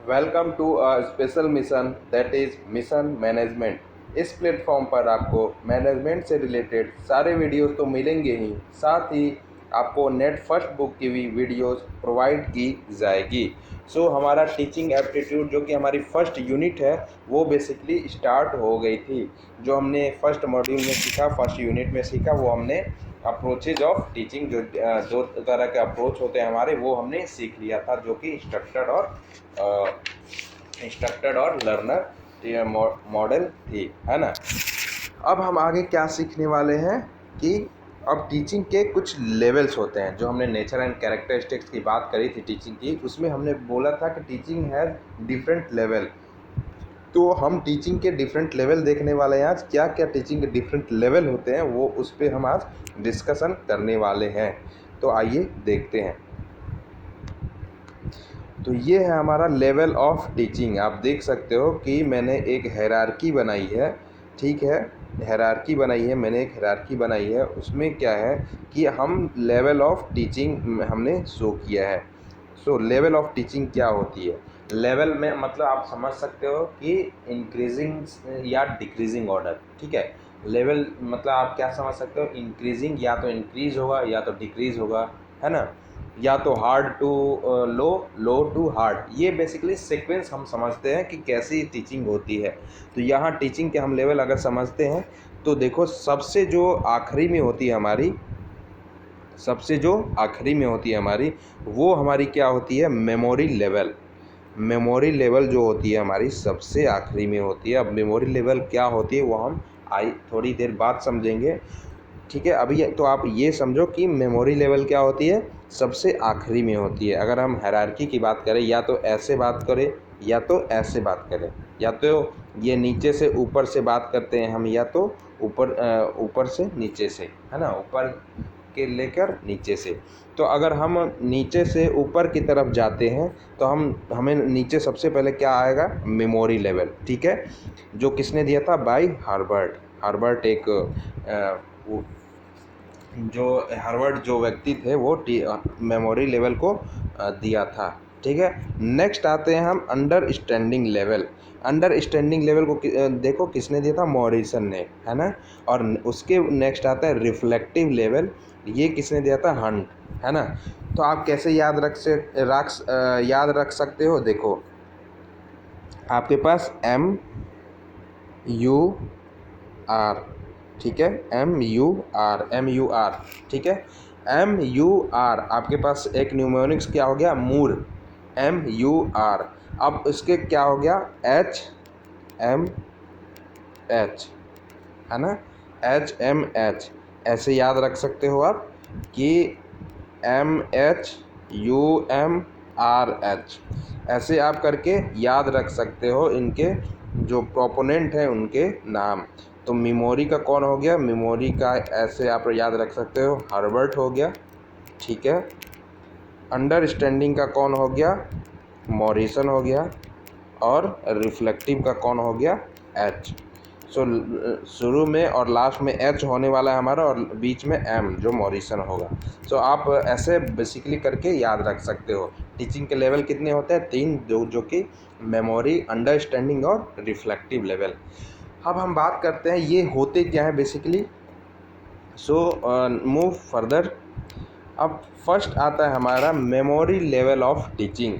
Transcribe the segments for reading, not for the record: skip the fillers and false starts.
Welcome to a special mission that is mission management. इस platform पर आपको management से रिलेटेड सारे वीडियोस तो मिलेंगे ही, साथ ही आपको नेट फर्स्ट बुक की भी वीडियोस प्रोवाइड की जाएगी। हमारा टीचिंग एप्टीट्यूड जो कि हमारी फर्स्ट यूनिट है वो बेसिकली स्टार्ट हो गई थी। जो हमने फर्स्ट मॉड्यूल में सीखा, फर्स्ट यूनिट में सीखा, वो हमने अप्रोचेज ऑफ टीचिंग, जो दो तरह के अप्रोच होते हैं हमारे, वो हमने सीख लिया था, जो कि इंस्ट्रक्टेड और लर्नर मॉडल थी, है ना। अब हम आगे क्या सीखने वाले हैं कि अब टीचिंग के कुछ लेवल्स होते हैं। जो हमने नेचर एंड कैरेक्टरिस्टिक्स की बात करी थी टीचिंग की, उसमें हमने बोला था कि टीचिंग हैज़ डिफरेंट लेवल। तो हम टीचिंग के डिफरेंट लेवल देखने वाले हैं आज। क्या क्या टीचिंग के डिफरेंट लेवल होते हैं वो उस पर हम आज डिस्कशन करने वाले हैं। तो आइए देखते हैं। तो ये है हमारा लेवल ऑफ टीचिंग। आप देख सकते हो कि मैंने एक हायरार्की बनाई है, ठीक है। हायरार्की बनाई है, मैंने एक हायरार्की बनाई है। उसमें क्या है कि हम लेवल ऑफ टीचिंग हमने शो किया है। लेवल ऑफ टीचिंग क्या होती है? लेवल में मतलब आप समझ सकते हो कि इंक्रीजिंग या डिक्रीजिंग ऑर्डर, ठीक है। लेवल मतलब आप क्या समझ सकते हो, इंक्रीजिंग या तो इंक्रीज होगा या तो डिक्रीज होगा, है ना। या तो hard to low, low to hard. ये बेसिकली सीक्वेंस हम समझते हैं कि कैसी टीचिंग होती है। तो यहाँ टीचिंग के हम लेवल अगर समझते हैं तो देखो, सबसे जो आखिरी में होती है हमारी, वो हमारी क्या होती है? Memory level. मेमोरी लेवल जो होती है हमारी सबसे आखिरी में होती है। अब मेमोरी लेवल क्या होती है वो हम थोड़ी देर बाद समझेंगे, ठीक है। अभी तो आप ये समझो कि मेमोरी लेवल क्या होती है, सबसे आखिरी में होती है। अगर हम हायरार्की की बात करें, या तो ऐसे बात करें या तो ऐसे बात करें, या तो ये नीचे से ऊपर से बात करते हैं हम, या तो ऊपर से नीचे से, है ना, ऊपर के लेकर नीचे से। तो अगर हम नीचे से ऊपर की तरफ जाते हैं तो हमें नीचे सबसे पहले क्या आएगा? मेमोरी लेवल, ठीक है। जो किसने दिया था? Bye Harvard. हार्वर्ड एक जो हार्वर्ड जो व्यक्ति थे वो मेमोरी लेवल को दिया था, ठीक है। नेक्स्ट आते हैं हम अंडरस्टैंडिंग लेवल। अंडरस्टैंडिंग लेवल को देखो किसने दिया था? मॉरिसन ने, है ना। और उसके नेक्स्ट आता है रिफ्लेक्टिव लेवल। ये किसने दिया था? हंट, है ना। तो आप कैसे याद रख सकते हो? देखो, आपके पास MUR, ठीक है, MUR, ठीक है। MUR आपके पास एक न्यूमोनिक्स क्या हो गया? मूर, MUR। अब इसके क्या हो गया? HMH, है ना, HMH। ऐसे याद रख सकते हो आप कि MHUMRH, ऐसे आप करके याद रख सकते हो इनके जो प्रोपोनेंट हैं उनके नाम। तो मेमोरी का कौन हो गया? मेमोरी का ऐसे आप याद रख सकते हो, हार्वर्ड हो गया, ठीक है। अंडरस्टैंडिंग का कौन हो गया? मॉरिसन हो गया। और रिफ्लेक्टिव का कौन हो गया? एच। शुरू में और लास्ट में एच होने वाला है हमारा, और बीच में एम जो मॉरिसन होगा। आप ऐसे बेसिकली करके याद रख सकते हो। टीचिंग के लेवल कितने होते हैं? 3, जो कि मेमोरी, अंडरस्टैंडिंग और रिफ्लेक्टिव लेवल। अब हम बात करते हैं ये होते क्या है बेसिकली। Move further. अब फर्स्ट आता है हमारा memory level of teaching.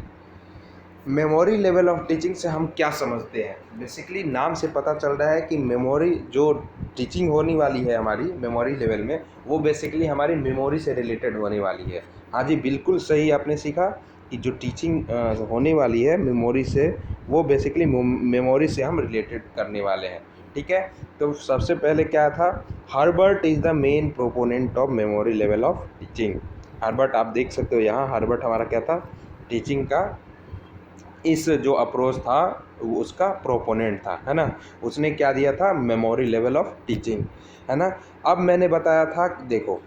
Memory level of teaching से हम क्या समझते हैं? बेसिकली नाम से पता चल रहा है कि मेमोरी जो टीचिंग होने वाली है हमारी मेमोरी लेवल में, वो बेसिकली हमारी मेमोरी से रिलेटेड होने वाली है। हाँ जी, बिल्कुल सही आपने सीखा कि जो टीचिंग होने वाली है मेमोरी से, वो बेसिकली मेमोरी से हम रिलेटेड करने वाले हैं, ठीक है। तो सबसे पहले क्या था? Harvard is the main proponent of memory level of teaching. Harvard आप देख सकते हो यहाँ, हार्वर्ड हमारा क्या था? टीचिंग का इस जो अप्रोच था उसका प्रोपोनेंट था, है ना। उसने क्या दिया था? मेमोरी लेवल ऑफ टीचिंग, है ना। अब मैंने बताया था, देखो,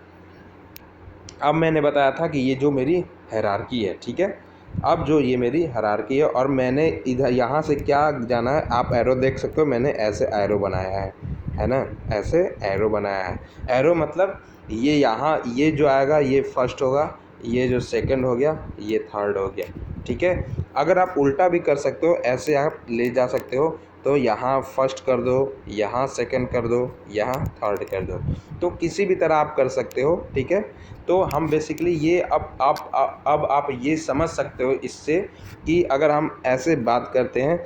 अब मैंने बताया था कि ये जो मेरी हायरार्की है, ठीक है। अब जो ये मेरी हायरार्की है, और मैंने इधर यहाँ से क्या जाना है, आप एरो देख सकते हो, मैंने ऐसे एरो बनाया है ना, ऐसे एरो बनाया है। एरो मतलब ये यहाँ, ये जो आएगा ये फर्स्ट होगा, ये जो सेकंड हो गया, ये थर्ड हो गया, ठीक है। अगर आप उल्टा भी कर सकते हो, ऐसे आप ले जा सकते हो, तो यहाँ फर्स्ट कर दो, यहाँ सेकंड कर दो, यहाँ थर्ड कर दो, तो किसी भी तरह आप कर सकते हो, ठीक है। तो हम बेसिकली ये अब आप ये समझ सकते हो इससे कि अगर हम ऐसे बात करते हैं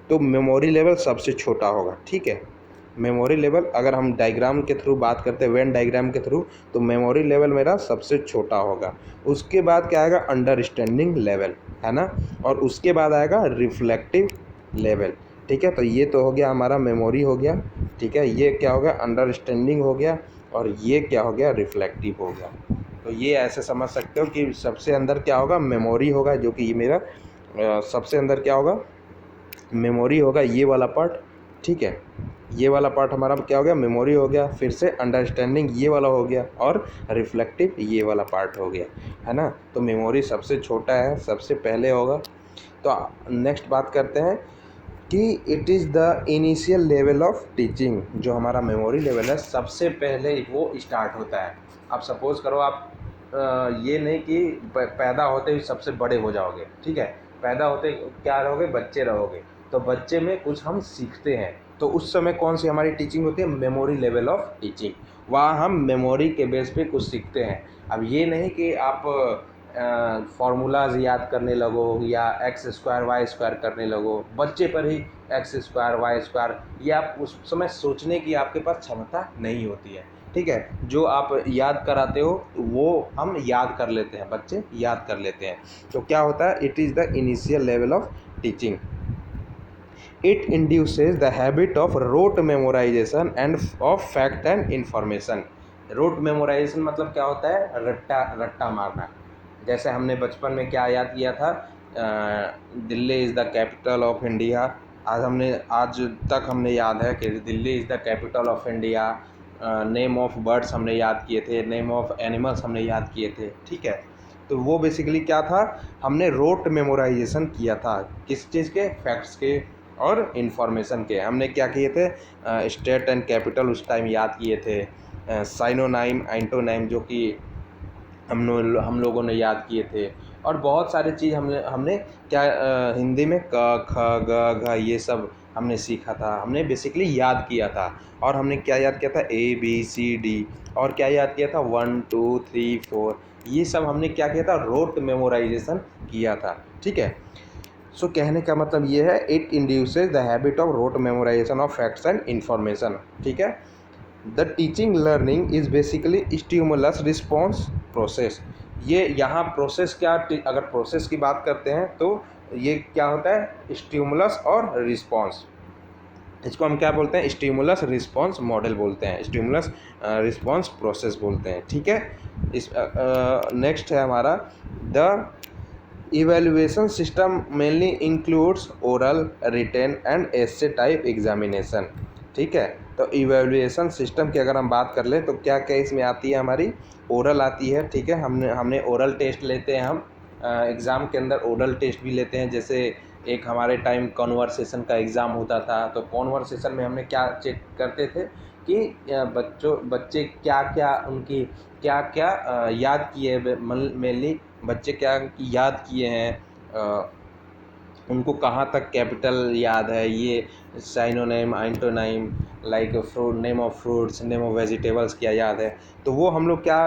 तो मेमोरी लेवल सबसे छोटा होगा, ठीक है। मेमोरी लेवल अगर हम डायग्राम के थ्रू बात करते हैं, वेन डायग्राम के थ्रू, तो मेमोरी लेवल मेरा सबसे छोटा होगा। उसके बाद क्या आएगा, अंडरस्टैंडिंग लेवल, है ना, और उसके बाद आएगा रिफ्लेक्टिव लेवल, ठीक है। तो ये तो हो गया हमारा मेमोरी हो गया, ठीक है। ये क्या हो गया, अंडरस्टैंडिंग हो गया, और ये क्या हो गया, रिफ्लेक्टिव हो गया। तो ये ऐसे समझ सकते हो कि सबसे अंदर क्या होगा, मेमोरी होगा, जो कि ये मेरा सबसे अंदर क्या होगा, मेमोरी होगा, ये वाला पार्ट, ठीक है। ये वाला पार्ट हमारा क्या हो गया, मेमोरी हो गया, फिर से अंडरस्टैंडिंग ये वाला हो गया, और रिफ्लेक्टिव ये वाला पार्ट हो गया, है ना। तो मेमोरी सबसे छोटा है, सबसे पहले होगा। तो नेक्स्ट बात करते हैं कि it is the initial level of teaching. जो हमारा मेमोरी लेवल है, सबसे पहले वो स्टार्ट होता है। अब सपोज़ करो आप ये नहीं कि पैदा होते ही सबसे बड़े हो जाओगे, ठीक है। पैदा होते क्या रहोगे, बच्चे रहोगे। तो बच्चे में कुछ हम सीखते हैं, तो उस समय कौन सी हमारी टीचिंग होती है, मेमोरी लेवल ऑफ टीचिंग। वहाँ हम मेमोरी के बेस पे कुछ सीखते हैं। अब ये नहीं कि आप फार्मूलाज याद करने लगो या एक्स स्क्वायर वाई स्क्वायर करने लगो, बच्चे पर ही एक्स स्क्वायर वाई स्क्वायर, ये आप उस समय सोचने की आपके पास क्षमता नहीं होती है, ठीक है। जो आप याद कराते हो वो हम याद कर लेते हैं, बच्चे याद कर लेते हैं। तो क्या होता है, it is the initial level of teaching. It induces the habit of rote memorisation and of fact and information. Rote memorisation मतलब क्या होता है, रट्टा रट्टा मारना। जैसे हमने बचपन में क्या याद किया था, Delhi is the capital of India. आज तक हमने याद है कि Delhi is the capital of India. Name of birds हमने याद किए थे, नेम ऑफ एनिमल्स हमने याद किए थे, ठीक है। तो वो बेसिकली क्या था, हमने रोट मेमोराइजेशन किया था, किस चीज़ के, फैक्ट्स के और इन्फॉर्मेशन के। हमने क्या किए थे, स्टेट एंड कैपिटल उस टाइम याद किए थे, साइनोनाइम एंटोनाइम जो कि हम लोगों ने याद किए थे, और बहुत सारी चीज़ हमने क्या हिंदी में क ख ग घ ये सब हमने सीखा था, हमने बेसिकली याद किया था। और हमने क्या याद किया था, ABCD, और क्या याद किया था, 1 2 3 4, ये सब हमने क्या किया था, रोट मेमोराइजेशन किया था, ठीक है। सो कहने का मतलब ये है, it induces the habit of rote memorisation of facts and information, ठीक है। The teaching learning is basically stimulus response process. ये यहाँ प्रोसेस क्या, अगर प्रोसेस की बात करते हैं तो ये क्या होता है, स्टिमुलस और रिस्पॉन्स। इसको हम क्या बोलते हैं, स्टिमुलस रिस्पॉन्स मॉडल बोलते हैं, स्टिमुलस रिस्पॉन्स प्रोसेस बोलते हैं, ठीक है। इस नेक्स्ट है हमारा, the evaluation system mainly includes oral, written and essay type examination, ठीक है। तो इवेल्युएशन सिस्टम की अगर हम बात कर लें तो क्या क्या इसमें आती है, हमारी ओरल आती है, ठीक है। हमने ओरल टेस्ट लेते हैं, हम एग्ज़ाम के अंदर ओरल टेस्ट भी लेते हैं। जैसे एक हमारे टाइम कॉन्वर्सेशन का एग्ज़ाम होता था, तो कॉन्वर्सेशन में हमने क्या चेक करते थे कि बच्चे क्या क्या उनकी क्या क्या याद किए, मेनली बच्चे क्या याद किए हैं, उनको कहाँ तक कैपिटल याद है, ये synonym antonym, like fruit, name of fruits, name of vegetables क्या याद है। तो वो हम लोग क्या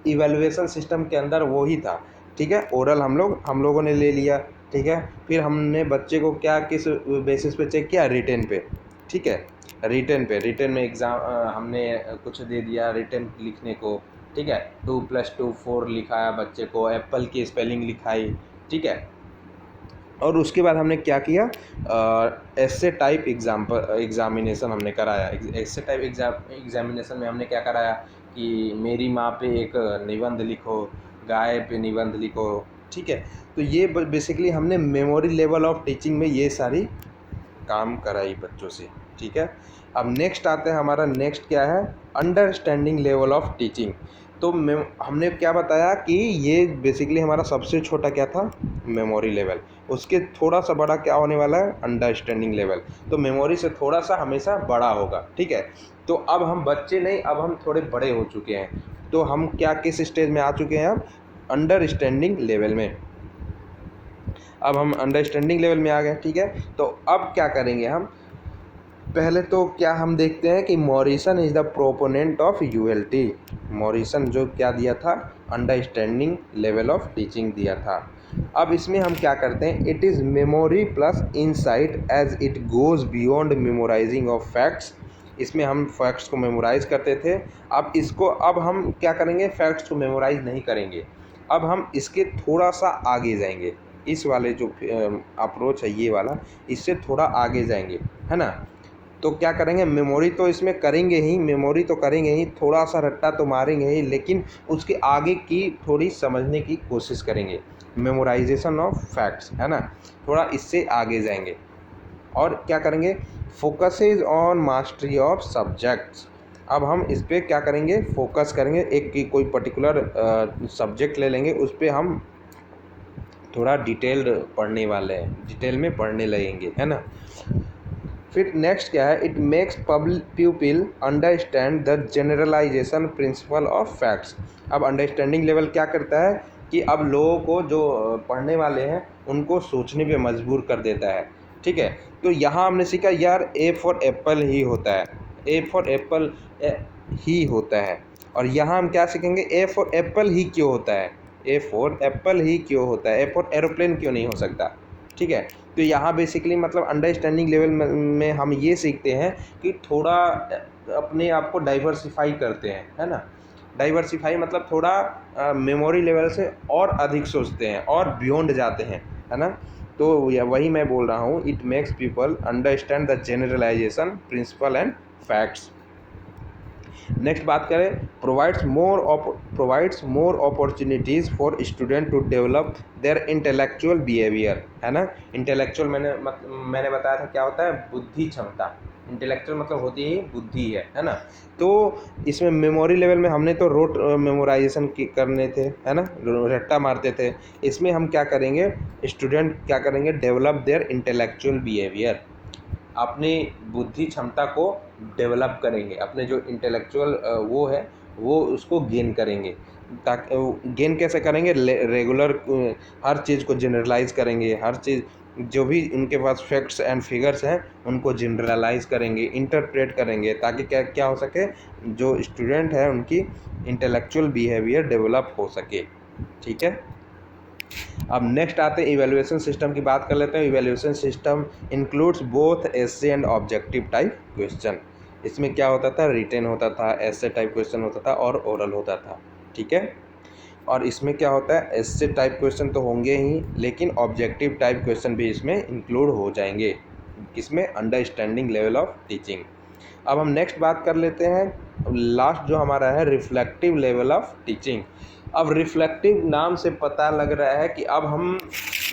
इवैल्यूएशन सिस्टम के अंदर वो ही था, ठीक है। ओरल हम लोगों ने ले लिया, ठीक है। फिर हमने बच्चे को क्या किस बेसिस पे चेक किया, रिटेन पे, ठीक है। रिटेन में एग्ज़ाम हमने कुछ दे दिया रिटेन लिखने को, ठीक है। 2 + 2 4 लिखाया बच्चे को, एप्पल की स्पेलिंग लिखाई, ठीक है। और उसके बाद हमने क्या किया, एसे टाइप एग्ज़ामिनेशन हमने कराया। एसे टाइप एग्ज़ामिनेशन में हमने क्या कराया कि मेरी माँ पे एक निबंध लिखो, गाय पे निबंध लिखो, ठीक है। तो ये बेसिकली हमने मेमोरी लेवल ऑफ टीचिंग में ये सारी काम कराई बच्चों से, ठीक है। अब नेक्स्ट आते हैं, हमारा नेक्स्ट क्या है, अंडरस्टैंडिंग लेवल ऑफ टीचिंग। तो हमने क्या बताया कि ये बेसिकली हमारा सबसे छोटा क्या था, मेमोरी लेवल। उसके थोड़ा सा बड़ा क्या होने वाला है, अंडरस्टैंडिंग लेवल। तो मेमोरी से थोड़ा सा हमेशा बड़ा होगा, ठीक है। तो अब हम बच्चे नहीं, अब हम थोड़े बड़े हो चुके हैं। तो हम क्या किस स्टेज में आ चुके हैं, अब अंडरस्टैंडिंग लेवल में। अब हम अंडरस्टैंडिंग लेवल में आ गए, ठीक है। तो अब क्या करेंगे हम, पहले तो क्या हम देखते हैं कि Morrison is the proponent of यूएलटी। Morrison जो क्या दिया था, अंडरस्टैंडिंग लेवल ऑफ टीचिंग दिया था। अब इसमें हम क्या करते हैं, it is memory plus insight as it goes beyond memorising of facts. इसमें हम फैक्ट्स को मेमोराइज करते थे। अब हम क्या करेंगे, फैक्ट्स को मेमोराइज नहीं करेंगे, अब हम इसके थोड़ा सा आगे जाएंगे। इस वाले जो अप्रोच है ये वाला, इससे थोड़ा आगे जाएंगे, है ना। तो क्या करेंगे, मेमोरी तो इसमें करेंगे ही, मेमोरी तो करेंगे ही, थोड़ा सा रट्टा तो मारेंगे ही, लेकिन उसके आगे की थोड़ी समझने की कोशिश करेंगे। मेमोराइजेशन ऑफ फैक्ट्स, है ना, थोड़ा इससे आगे जाएंगे। और क्या करेंगे, focuses on mastery of subjects. अब हम इस पर क्या करेंगे, फोकस करेंगे, एक की कोई पर्टिकुलर सब्जेक्ट ले लेंगे, उस पर हम थोड़ा डिटेल्ड पढ़ने वाले हैं, डिटेल में पढ़ने लगेंगे, है ना। फिर नेक्स्ट क्या है, it makes people understand the generalisation principle of facts. अब अंडरस्टैंडिंग लेवल क्या करता है कि अब लोगों को जो पढ़ने वाले हैं उनको सोचने पे मजबूर कर देता है, ठीक है। तो यहाँ हमने सीखा यार ए फॉर एप्पल ही होता है, ए फॉर एप्पल ही होता है। और यहाँ हम क्या सीखेंगे, ए फॉर एप्पल ही क्यों होता है, ए फॉर एप्पल ही क्यों होता है, ए फॉर एरोप्लेन क्यों नहीं हो सकता, ठीक है। तो यहाँ बेसिकली मतलब अंडरस्टैंडिंग लेवल में हम ये सीखते हैं कि थोड़ा अपने आप को डाइवर्सिफाई करते हैं, है ना। डाइवर्सिफाई मतलब थोड़ा मेमोरी लेवल से और अधिक सोचते हैं और बियॉन्ड जाते हैं, है ना। तो वही मैं बोल रहा हूँ, it makes people understand the generalisation principle and facts. Next बात करें, provides more opportunities for student to develop their intellectual behaviour, है ना। इंटेलेक्चुअल मैंने बताया था क्या होता है, बुद्धि क्षमता। इंटेलेक्चुअल मतलब होती ही बुद्धि है ना। तो इसमें मेमोरी लेवल में हमने तो रोट मेमोराइजेशन करने थे, है ना, रट्टा मारते थे। इसमें हम क्या करेंगे, स्टूडेंट क्या करेंगे, डेवलप देयर इंटेलेक्चुअल बिहेवियर, अपनी बुद्धि क्षमता को डेवलप करेंगे, अपने जो इंटेलेक्चुअल वो है वो उसको गेन करेंगे। ताकि गेन कैसे करेंगे, रेगुलर हर चीज़ को जनरलाइज करेंगे, हर चीज़ जो भी उनके पास फैक्ट्स एंड फिगर्स हैं उनको जनरलाइज करेंगे, इंटरप्रेट करेंगे, ताकि क्या क्या हो सके, जो स्टूडेंट है उनकी इंटेलेक्चुअल बिहेवियर डेवलप हो सके, ठीक है। अब नेक्स्ट आते हैं इवैल्यूएशन सिस्टम की बात कर लेते हैं। Evaluation system includes both essay and objective type question. इसमें क्या होता था, रिटेन होता था, एसे टाइप क्वेश्चन होता था और ओरल होता था, ठीक है। और इसमें क्या होता है, एसे टाइप क्वेश्चन तो होंगे ही, लेकिन ऑब्जेक्टिव टाइप क्वेश्चन भी इसमें इंक्लूड हो जाएंगे, इसमें अंडरस्टैंडिंग लेवल ऑफ टीचिंग। अब हम नेक्स्ट बात कर लेते हैं, लास्ट जो हमारा है रिफ्लेक्टिव लेवल ऑफ टीचिंग। अब रिफ्लेक्टिव नाम से पता लग रहा है कि अब हम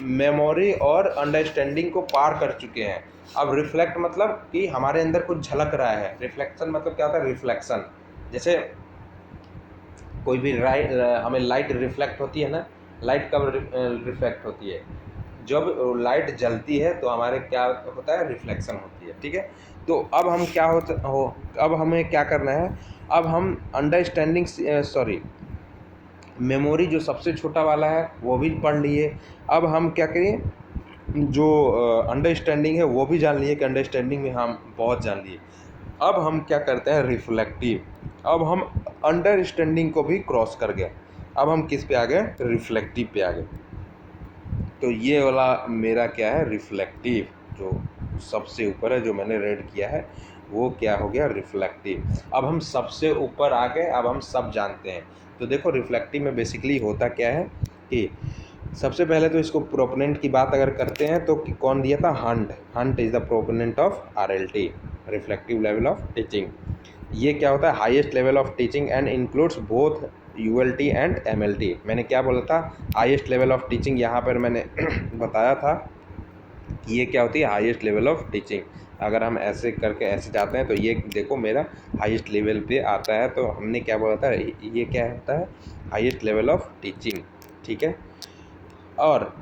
मेमोरी और अंडरस्टैंडिंग को पार कर चुके हैं। अब रिफ्लेक्ट मतलब कि हमारे अंदर कुछ झलक रहा है, रिफ्लेक्शन मतलब क्या होता है, रिफ्लेक्शन। जैसे कोई भी हमें लाइट रिफ्लेक्ट होती है ना, लाइट कब रिफ्लेक्ट होती है, जब लाइट जलती है तो हमारे क्या होता है, रिफ्लेक्शन होती है, ठीक है। तो अब हम क्या अब हमें क्या करना है, अब हम अंडरस्टैंडिंग मेमोरी जो सबसे छोटा वाला है वो भी पढ़ लिए। अब हम क्या करें, जो अंडरस्टैंडिंग है वो भी जान लिए कि अंडरस्टैंडिंग में हम बहुत जान लिए। अब हम क्या करते हैं, रिफ्लेक्टिव। अब हम अंडरस्टैंडिंग को भी क्रॉस कर गए, अब हम किस पे आ गए, रिफ्लेक्टिव पे आ गए। तो ये वाला मेरा क्या है, रिफ्लेक्टिव, जो सबसे ऊपर है जो मैंने रेड किया है वो क्या हो गया, रिफ्लेक्टिव। अब हम सबसे ऊपर आ गए, अब हम सब जानते हैं। तो देखो रिफ्लेक्टिव में बेसिकली होता क्या है कि सबसे पहले तो इसको प्रोपोनेंट की बात अगर करते हैं तो कौन दिया था, Hunt is the proponent of RLT, reflective level of teaching. ये क्या होता है, highest level of teaching and includes both ULT and MLT। मैंने क्या बोला था, हाईएस्ट लेवल ऑफ टीचिंग, यहाँ पर मैंने बताया था कि ये क्या होती है, हाईएस्ट लेवल ऑफ टीचिंग। अगर हम ऐसे करके ऐसे जाते हैं तो ये देखो मेरा हाईएस्ट लेवल पे आता है। तो हमने क्या बोला था, ये क्या होता है, हाईएस्ट लेवल ऑफ टीचिंग, ठीक है। और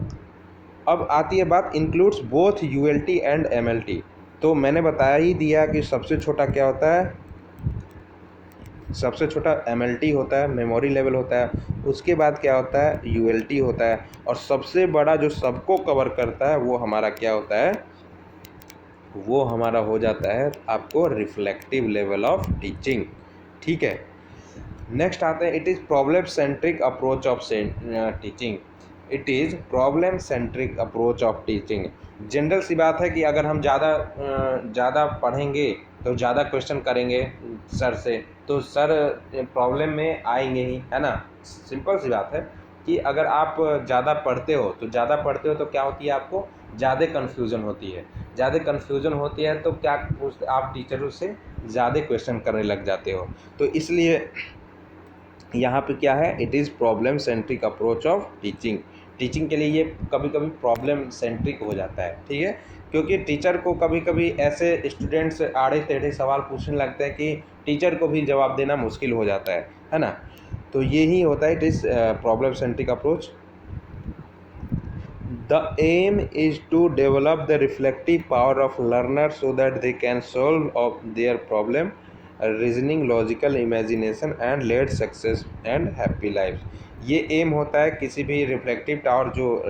अब आती है बात, includes both ULT and MLT। तो मैंने बताया ही दिया कि सबसे छोटा क्या होता है, सबसे छोटा MLT होता है, मेमोरी लेवल होता है। उसके बाद क्या होता है, यूएलटी होता है, और सबसे बड़ा जो सबको कवर करता है वो हमारा क्या होता है, वो हमारा हो जाता है आपको रिफ्लेक्टिव लेवल ऑफ टीचिंग। ठीक है, नेक्स्ट आते हैं, it is problem centric approach of teaching. It is problem centric approach of teaching. General सी बात है कि अगर हम ज़्यादा पढ़ेंगे तो ज़्यादा क्वेश्चन करेंगे सर से, तो सर प्रॉब्लम में आएंगे ही, है ना। सिंपल सी बात है कि अगर आप ज़्यादा पढ़ते हो तो क्या होती है, आपको ज़्यादा कन्फ्यूज़न होती है। ज़्यादा कन्फ्यूज़न होती है तो क्या आप टीचरों से ज़्यादा क्वेश्चन करने लग जाते हो। तो इसलिए यहाँ पे क्या है, it is problem centric approach of teaching. Teaching के लिए ये कभी कभी प्रॉब्लम सेंट्रिक हो जाता है, ठीक है, क्योंकि टीचर को कभी कभी ऐसे स्टूडेंट्स आड़े टेढ़े सवाल पूछने लगते हैं कि टीचर को भी जवाब देना मुश्किल हो जाता है ना। तो यही होता है, it is problem centric approach. The aim is to develop the reflective power of learners so that they can solve of their problem, reasoning, logical imagination and lead success and happy lives। ये M होता है किसी भी reflective tower, जो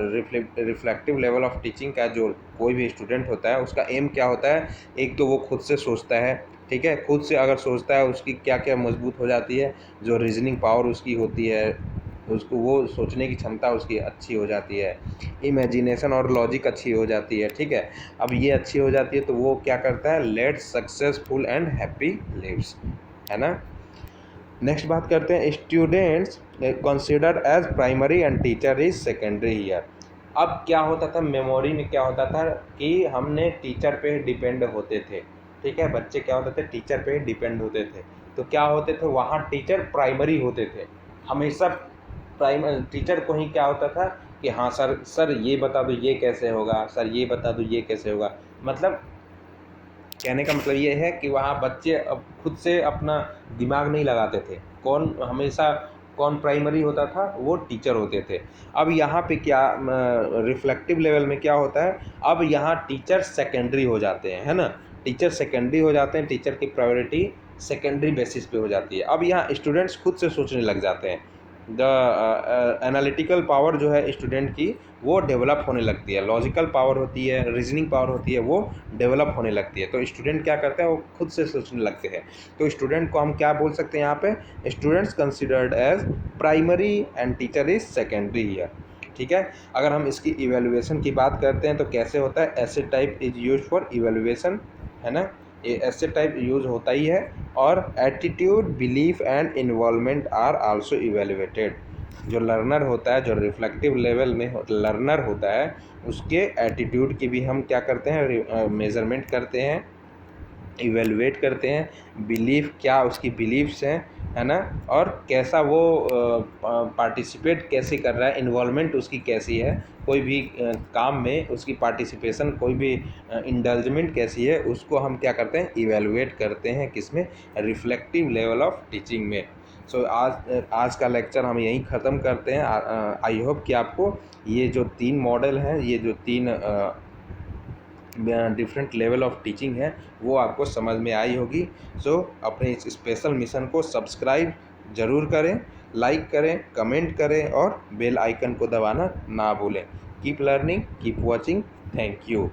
reflective level of teaching का जो कोई भी स्टूडेंट होता है उसका एम क्या होता है, एक तो वो खुद से सोचता है, ठीक है, खुद से अगर सोचता है उसकी क्या क्या मजबूत हो जाती है, जो रीजनिंग पावर उसकी होती है, उसको वो सोचने की क्षमता उसकी अच्छी हो जाती है, इमेजिनेशन और लॉजिक अच्छी हो जाती है, ठीक है। अब ये अच्छी हो जाती है तो वो क्या करता है, lead successful and happy lives, है ना। नेक्स्ट बात करते हैं, students consider as primary and teacher is secondary year. अब क्या होता था, मेमोरी में क्या होता था कि हमने टीचर पे डिपेंड होते थे, ठीक है, बच्चे क्या होते थे, टीचर पे डिपेंड होते थे। तो क्या होते थे, वहाँ टीचर प्राइमरी होते थे, हमेशा टीचर को ही क्या होता था कि हाँ सर ये बता दो ये कैसे होगा, सर ये बता दो ये कैसे होगा। मतलब कहने का मतलब ये है कि वहाँ बच्चे अब खुद से अपना दिमाग नहीं लगाते थे। कौन प्राइमरी होता था, वो टीचर होते थे। अब यहाँ पे क्या रिफ्लेक्टिव लेवल में क्या होता है, अब यहाँ टीचर सेकेंडरी हो जाते हैं, है ना। टीचर सेकेंडरी हो जाते हैं, टीचर की प्रायोरिटी सेकेंडरी बेसिस पे हो जाती है। अब यहाँ स्टूडेंट्स खुद से सोचने लग जाते हैं, द एनालिटिकल पावर जो है स्टूडेंट की वो डेवलप होने लगती है, लॉजिकल पावर होती है, रीजनिंग पावर होती है, वो डेवलप होने लगती है। तो स्टूडेंट क्या करते हैं, वो खुद से सोचने लगते हैं। तो स्टूडेंट को हम क्या बोल सकते हैं यहाँ पे, students considered as primary and teacher is secondary year, ठीक है। अगर हम इसकी इवेल्युएशन की बात करते हैं तो कैसे होता है, ऐसे type is use for evaluation, है ना, ये ऐसे टाइप यूज़ होता ही है। और attitude, belief and involvement are also evaluated. जो लर्नर होता है, जो रिफ्लेक्टिव लेवल में लर्नर होता है, उसके एटीट्यूड की भी हम क्या करते हैं, मेज़रमेंट करते हैं, इवेलुएट करते हैं, बिलीफ क्या उसकी बिलीफ्स हैं, है ना, और कैसा वो पार्टिसिपेट कैसे कर रहा है, इन्वॉल्वमेंट उसकी कैसी है, कोई भी काम में उसकी पार्टिसिपेशन, कोई भी इंडल्जमेंट कैसी है, उसको हम क्या करते हैं, इवेलुएट करते हैं, किसमें, रिफ्लेक्टिव लेवल ऑफ टीचिंग में। सो आज का लेक्चर हम यहीं ख़त्म करते हैं। आई होप कि आपको ये जो 3 मॉडल हैं, ये जो 3 डिफरेंट लेवल ऑफ टीचिंग है, वो आपको समझ में आई होगी। सो अपने इस स्पेशल मिशन को सब्सक्राइब ज़रूर करें, लाइक करें, कमेंट करें और बेल आइकन को दबाना ना भूलें। Keep learning, keep watching, thank you.